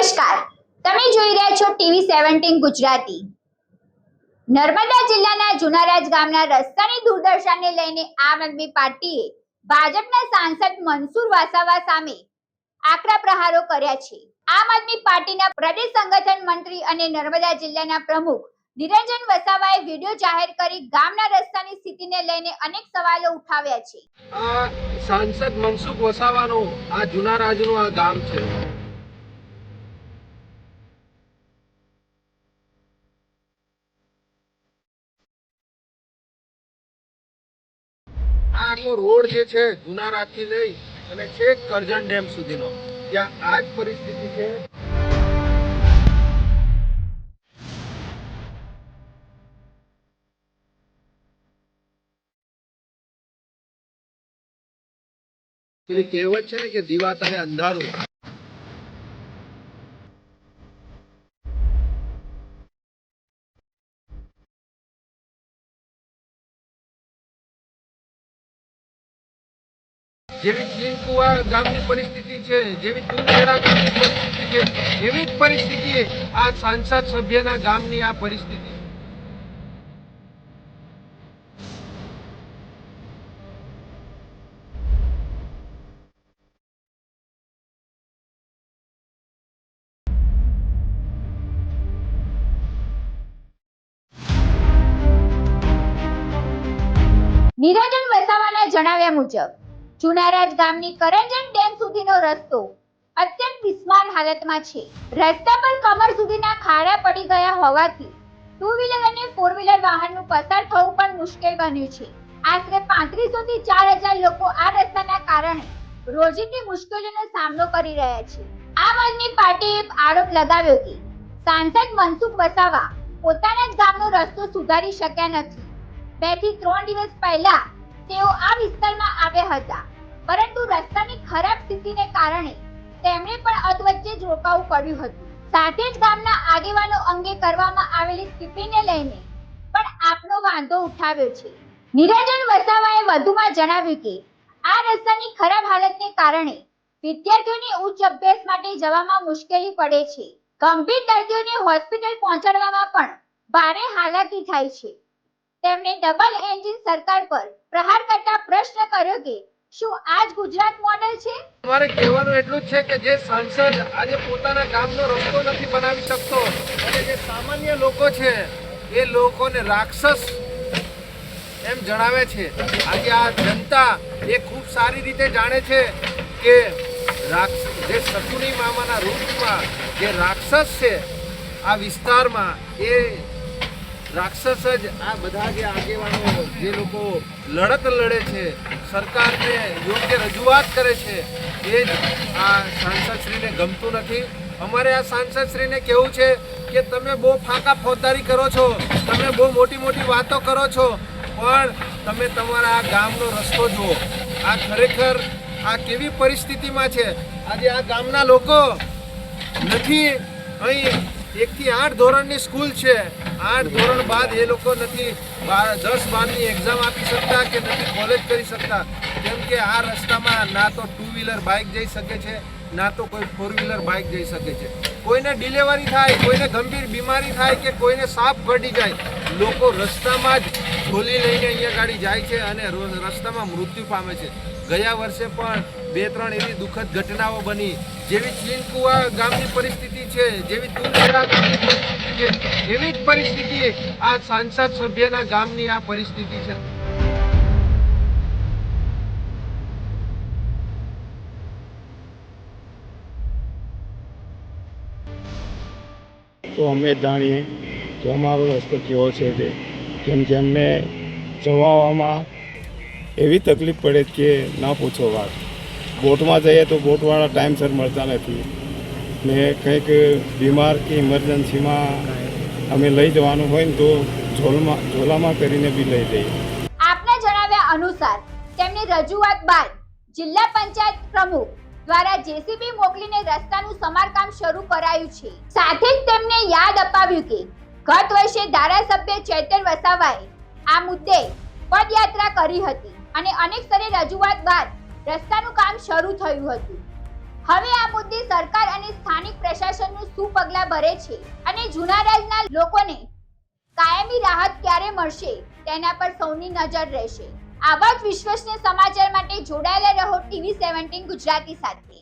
નમસ્કાર, તમે જોઈ રહ્યા છો ટીવી 17 ગુજરાતી। નર્મદા જિલ્લાના જુનારાજ ગામના રસ્તાની દુર્દશાને લઈને આમ આદમી પાર્ટીએ ભાજપના સાંસદ મનસુર વસાવા સામે આકરા પ્રહારો કર્યા છે। આમ આદમી પાર્ટીના પ્રદેશ સંગઠન મંત્રી અને નર્મદા જિલ્લાના પ્રમુખ નિરંજન વસાવાએ વિડિયો જાહેર કરી ગામના રસ્તાની સ્થિતિને લઈને અનેક સવાલો ઉઠાવ્યા છે। આ સાંસદ મનસુર વસાવાનું આ જુનારાજનું આ ગામ છે। આ રોડ જે છે જુનારાજ થી લઈ અને છેક કરજણ ડેમ સુધીનો ત્યાં આ જ પરિસ્થિતિ છે। પેલી કહેવત છે ને કે દીવા તને અંધારું, જેવી ચીનકુવા ગામની પરિસ્થિતિ છે, જેવી તુલસેડા ગામની પરિસ્થિતિ છે, એવી જ પરિસ્થિતિ આ સાંસદ સભ્યના ગામની આ પરિસ્થિતિ। નિરંજન વસાવાના જણાવ્યા મુજબ જુનારાજ ગામની કરંજણ ડેમ સુધીનો રસ્તો અત્યંત બિસ્માર હાલતમાં છે। રસ્તા પર કમર સુધીના ખાડા પડી ગયા હોવાથી ટુ વ્હીલર અને ફોર વ્હીલર વાહનનું પસાર થવું પણ મુશ્કેલ બન્યું છે। આશરે 3500 થી 4000 લોકો આ રસ્તાના કારણે રોજિંદી મુશ્કેલીનો સામનો કરી રહ્યા છે। આમ આદમી પાર્ટીએ આરોપ લગાવ્યો કે સાંસદ મનસુર વસાવા પોતાના જ ગામનો રસ્તો સુધારી શક્યા નથી। 2 થી 3 દિવસ પહેલા તેઓ આ વિસ્તારમાં આવ્યા હતા, પરંતુ રસ્તાની ખરાબ સ્થિતિને કારણે તેમણે પણ અધવચ્ચે જ રોકાવું પડ્યું હતું। સાથે જ ગામના આગેવાનો અંગે કરવામાં આવેલી સ્થિતિને લઈને પણ આપનો વાંધો ઉઠાવ્યો છે। નિરંજન વસાવાએ વધુમાં જણાવ્યું કે આ રસ્તાની ખરાબ હાલતને કારણે વિદ્યાર્થીઓને ઉચ્ચ અભ્યાસ માટે જવામાં મુશ્કેલી પડે છે। ગંભીર દર્દીઓને હોસ્પિટલ પહોંચાડવામાં પણ ભારે હાલાકી થાય છે। તેમણે ડબલ એન્જિન સરકાર પર પ્રહાર કરતા પ્રશ્ન કર્યો કે શું આજ ગુજરાત મોડેલ છે? મારે કહેવાનું એટલું જ છે કે જે સાંસદ આજે પોતાના ગામનો રસ્તો નથી બનાવી શકતો અને જે સામાન્ય લોકો છે એ લોકોને રાક્ષસ એમ જણાવે છે। આજે આ જનતા એ ખૂબ સારી રીતે જાણે છે કે જે શકુની મામાના રૂપમાં જે રાક્ષસ છે આ વિસ્તારમાં એ રાક્ષસ જ આ બધા જે આગેવાનો જે લોકો લડત લડે છે, સરકારને યોગ્ય રજૂઆત કરે છે, એ જ આ સાંસદશ્રીને ગમતું નથી। અમારે આ સાંસદશ્રીને કહેવું છે કે તમે બહુ ફાંકા ફોજદારી કરો છો, તમે બહુ મોટી મોટી વાતો કરો છો, પણ તમે તમારા આ ગામનો રસ્તો જુઓ। આ ખરેખર આ કેવી પરિસ્થિતિમાં છે। આજે આ ગામના લોકો નથી અહીં 1 થી 8 ધોરણની સ્કૂલ છે, 8 ધોરણ બાદ એ લોકો નથી 10-12ની એક્ઝામ આપી શકતા કે નથી કોલેજ કરી શકતા, કેમ કે આ રસ્તામાં ના તો 2 વ્હીલર બાઇક જઈ શકે છે, ના તો કોઈ 4 વ્હીલર બાઇક જઈ શકે છે। કોઈને ડિલિવરી થાય, કોઈને ગંભીર બીમારી થાય કે કોઈને સાપ કરડી જાય, લોકો રસ્તામાં જ ઝોલી લઈને અહીંયા ગાડી જાય છે અને રસ્તામાં મૃત્યુ પામે છે। ગયા વર્ષે પણ 2-3 એવી દુઃખદ ઘટનાઓ બની, જેવી ચીનકુવા ગામની પરિસ્થિતિ છે, જેવી તુલસેડા ગામની પરિસ્થિતિ છે, એવી જ પરિસ્થિતિ આ સાંસદ સભ્યના ગામની આ પરિસ્થિતિ છે। તો અમે જાણીએ કે અમારો રસ્તો કેવો છે તે, કેમ કે અમને જવામાં એવી તકલીફ પડે કે ના પૂછો વાત। બોટમાં જઈએ તો બોટવાળા ટાઈમસર મળતા નથી ને કંઈક બીમાર કે ઇમરજન્સીમાં અમે લઈ જવાનું હોય ને તો ઝોલામાં કરીને બી લઈ જઈએ। આપના જણાવ્યા અનુસાર તેમની રજૂઆત બાદ જિલ્લા પંચાયત પ્રમુખ દ્વારા જેસીબી મોકલીને રસ્તાનું સમારકામ શરૂ કરાયું છે। સાથે જ તેમને યાદ અપાવ્યું કે ગત વર્ષે ધારાસભ્ય ચેતર વસાવાએ આ મુદ્દે પદયાત્રા કરી હતી અને અનેક સ્તરે રજૂઆત બાદ રસ્તાનું કામ શરૂ થયું હતું। હવે આ મુદ્દે સરકાર અને સ્થાનિક પ્રશાસનનું પગલાં ભરે છે અને જૂના રાજના લોકોને કાયમી રાહત ક્યારે મળશે તેના પર સૌની નજર રહેશે. આવા જ વિશ્વસનીય સમાચાર માટે જોડાયેલા રહો TV17 ગુજરાતી સાથે.